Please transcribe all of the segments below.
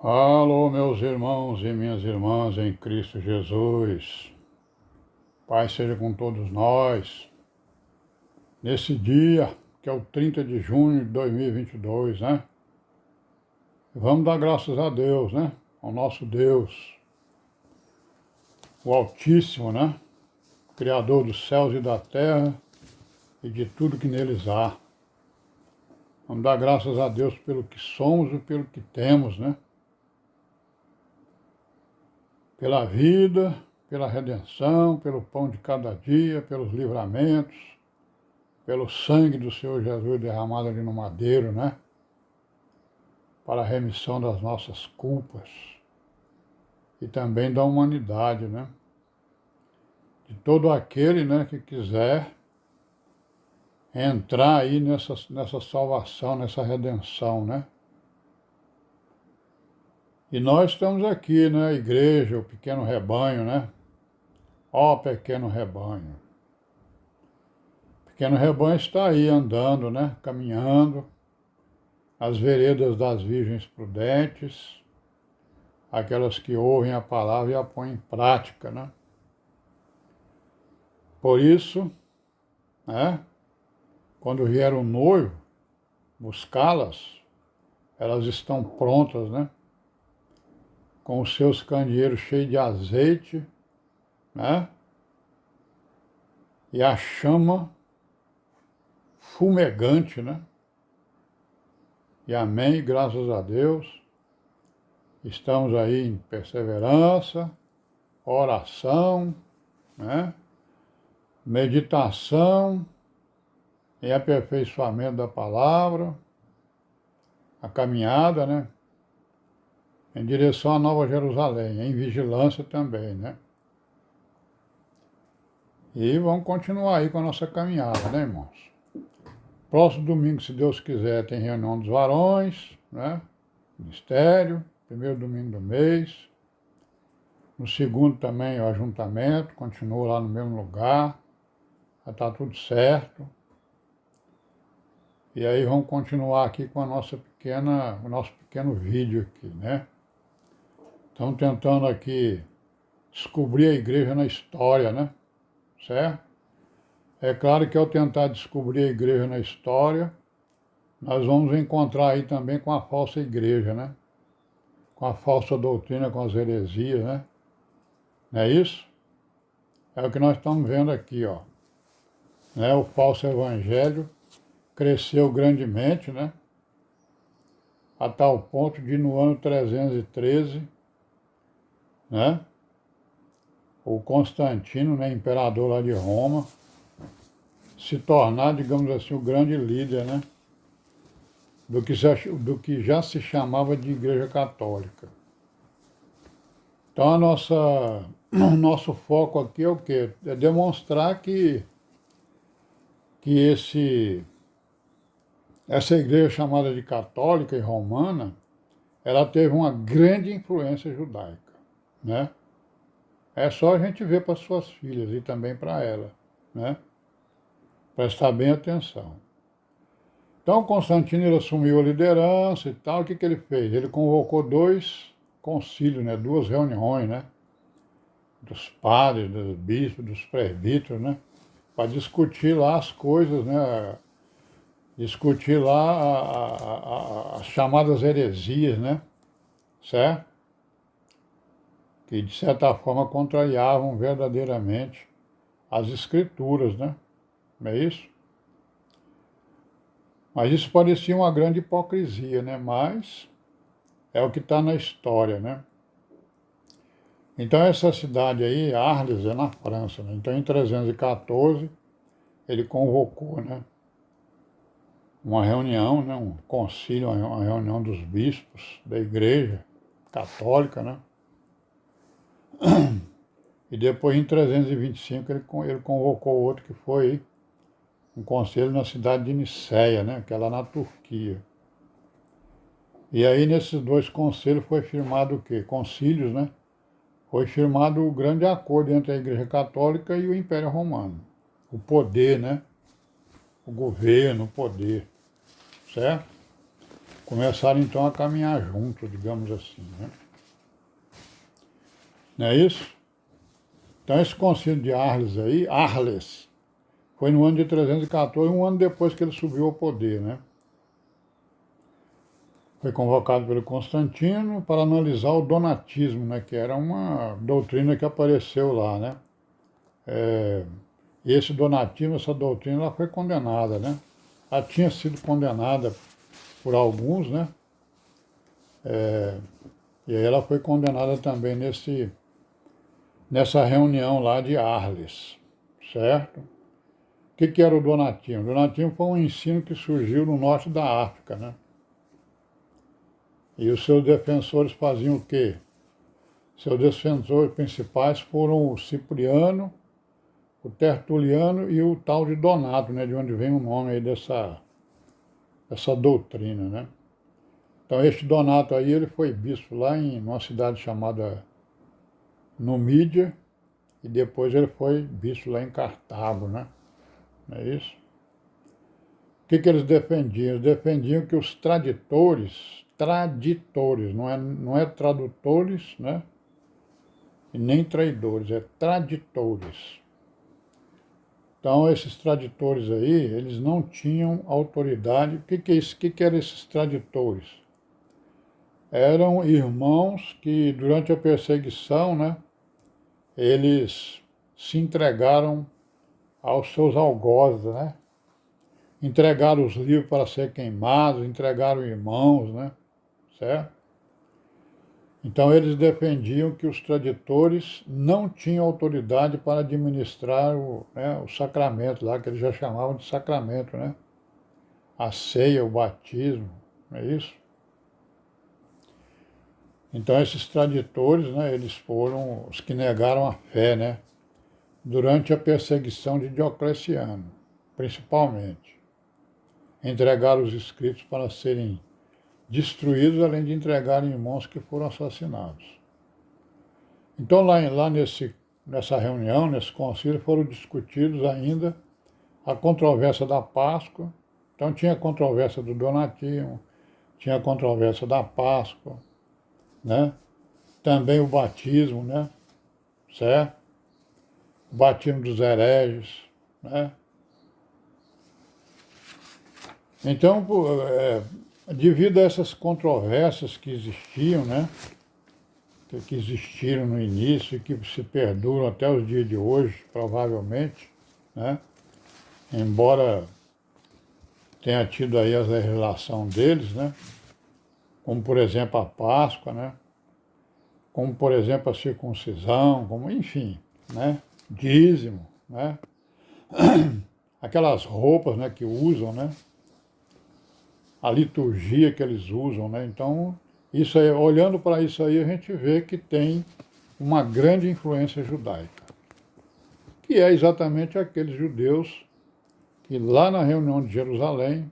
Alô, meus irmãos e minhas irmãs em Cristo Jesus. Paz seja com todos nós. Nesse dia, que é o 30 de junho de 2022, né? Vamos dar graças a Deus, né? Ao nosso Deus, o Altíssimo, né? Criador dos céus e da terra e de tudo que neles há. Vamos dar graças a Deus pelo que somos e pelo que temos, né? Pela vida, pela redenção, pelo pão de cada dia, pelos livramentos, pelo sangue do Senhor Jesus derramado ali no madeiro, né? Para a remissão das nossas culpas e também da humanidade, né? De todo aquele, né, que quiser entrar aí nessa salvação, nessa redenção, né? E nós estamos aqui, né, a igreja, o pequeno rebanho, né? Ó pequeno rebanho. O pequeno rebanho está aí andando, né, caminhando, as veredas das virgens prudentes, aquelas que ouvem a palavra e a põem em prática, né? Por isso, né, quando vier o noivo buscá-las, elas estão prontas, né? Com os seus candeeiros cheios de azeite, né? E a chama fumegante, né? E amém, graças a Deus. Estamos aí em perseverança, oração, né? Meditação, em aperfeiçoamento da palavra, a caminhada, né? Em direção à Nova Jerusalém, em vigilância também, né? E vamos continuar aí com a nossa caminhada, né, irmãos? Próximo domingo, se Deus quiser, tem reunião dos varões, né? Ministério, primeiro domingo do mês. No segundo também o ajuntamento, continua lá no mesmo lugar. Já está tudo certo. E aí vamos continuar aqui com o nosso pequeno vídeo aqui, né? Estamos tentando aqui descobrir a igreja na história, né? Certo? É claro que ao tentar descobrir a igreja na história, nós vamos encontrar aí também com a falsa igreja, né? Com a falsa doutrina, com as heresias, né? Não é isso? É o que nós estamos vendo aqui, ó. Né? O falso evangelho cresceu grandemente, né? A tal ponto de no ano 313, né? O Constantino, né, imperador lá de Roma, se tornar, digamos assim, o grande líder, né? Do que já se chamava de Igreja Católica. Então o nosso foco aqui é o quê? É demonstrar que essa igreja chamada de católica e romana, ela teve uma grande influência judaica, né? É só a gente ver para suas filhas e também para ela, né? Prestar bem atenção. Então, Constantino ele assumiu a liderança e tal. O que ele fez? Ele convocou dois concílios, né? Duas reuniões, né? Dos padres, dos bispos, dos presbíteros, né? Para discutir lá as coisas, né? Discutir lá as chamadas heresias, né? Certo? Que de certa forma contrariavam verdadeiramente as escrituras, né? Não é isso? Mas isso parecia uma grande hipocrisia, né? Mas é o que está na história, né? Então essa cidade aí, Arles, é na França, né? Então em 314 ele convocou, né? Uma reunião, né? Um concílio, uma reunião dos bispos da igreja católica, né? E depois em 325 ele convocou outro que foi um conselho na cidade de Niceia, né? Que é lá na Turquia. E aí nesses dois conselhos foi firmado o quê? Concílios, né? Foi firmado o grande acordo entre a Igreja Católica e o Império Romano. O poder, né? O governo, o poder, certo? começaram então a caminhar juntos, digamos assim, né? Não é isso? Então esse concílio de Arles aí, Arles, foi no ano de 314, um ano depois que ele subiu ao poder, né? Foi convocado pelo Constantino para analisar o donatismo, né? Que era uma doutrina que apareceu lá, né? E esse donatismo, essa doutrina, ela foi condenada, né? Ela tinha sido condenada por alguns, né? E aí ela foi condenada também nessa reunião lá de Arles, certo? O que era o donatismo? O donatismo foi um ensino que surgiu no norte da África, né? E os seus defensores faziam o quê? Seus defensores principais foram o Cipriano, o Tertuliano e o tal de Donato, né? De onde vem o nome aí dessa doutrina, né? Então este Donato aí, ele foi bispo lá em uma cidade chamada Numídia, e depois ele foi bispo lá em Cartago, né? Não é isso? O que eles defendiam? Eles defendiam que os traditores, não é tradutores, né? E nem traidores, é traditores. Então, esses traditores aí, eles não tinham autoridade. O que é isso? O que eram esses traditores? Eram irmãos que, durante a perseguição, né? Eles se entregaram aos seus algozes, né? Entregaram os livros para ser queimados, entregaram irmãos, né? Certo? Então eles defendiam que os traditores não tinham autoridade para administrar o sacramento lá, que eles já chamavam de sacramento, né? A ceia, o batismo, não é isso? Então esses traditores, né, eles foram os que negaram a fé, né? Durante a perseguição de Diocleciano, principalmente. Entregaram os escritos para serem destruídos, além de entregarem irmãos que foram assassinados. Então, nessa reunião, nesse concílio, foram discutidos ainda a controvérsia da Páscoa. Então, tinha a controvérsia do donatismo, tinha a controvérsia da Páscoa, né? Também o batismo, né? Certo? O batismo dos hereges, né? Então, devido a essas controvérsias que existiam, né? Que existiram no início e que se perduram até os dias de hoje, provavelmente, né? Embora tenha tido aí a legislação deles, né? Como, por exemplo, a Páscoa, né? Como, por exemplo, a circuncisão, como, enfim, né? Dízimo, né? Aquelas roupas, né, que usam, né? A liturgia que eles usam, né? Então, isso aí, olhando para isso aí, a gente vê que tem uma grande influência judaica, que é exatamente aqueles judeus que lá na reunião de Jerusalém,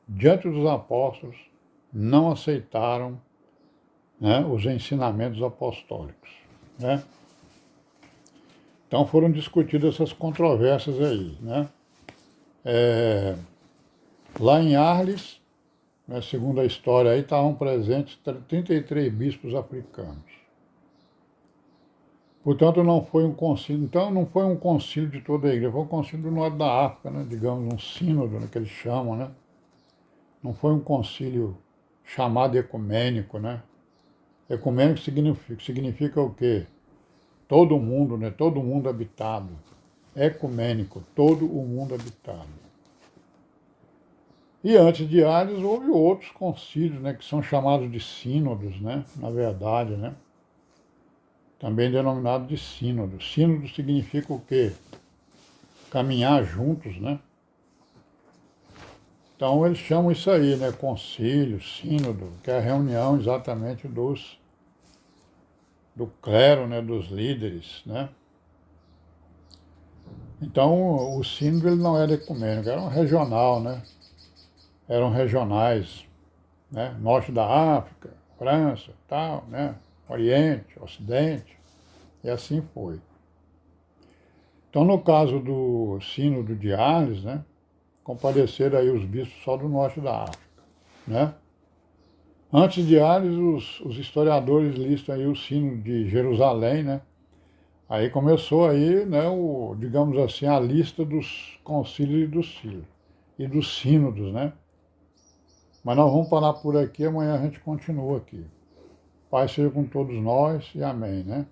diante dos apóstolos, não aceitaram, né, os ensinamentos apostólicos, né? Então foram discutidas essas controvérsias aí, né? Lá em Arles, né, segundo a história aí, estavam presentes 33 bispos africanos. Portanto, não foi um concílio, então não foi um concílio de toda a igreja, foi um concílio do norte da África, né, digamos, um sínodo, né, que eles chamam, né? Não foi um concílio chamado ecumênico, né? Ecumênico significa o quê? Todo mundo, né? Todo mundo habitado. Ecumênico, todo o mundo habitado. E antes de Ares houve outros concílios, né? Que são chamados de sínodos, né? Na verdade, né? Também denominado de sínodo. Sínodo significa o quê? Caminhar juntos, né? Então eles chamam isso aí, né? Concílio, sínodo, que é a reunião exatamente do clero, né? Dos líderes, né? Então o sínodo ele não era ecumênico, era um regional, né? Eram regionais, né? Norte da África, França, tal, né? Oriente, Ocidente, e assim foi. Então, no caso do sínodo de Arles, né? Compareceram aí os bispos só do norte da África, né? Antes de Ares, os historiadores listam aí o sino de Jerusalém, né? Aí começou aí, né, digamos assim, a lista dos concílios e dos sínodos, né? Mas nós vamos parar por aqui, amanhã a gente continua aqui. Pai seja com todos nós e amém, né?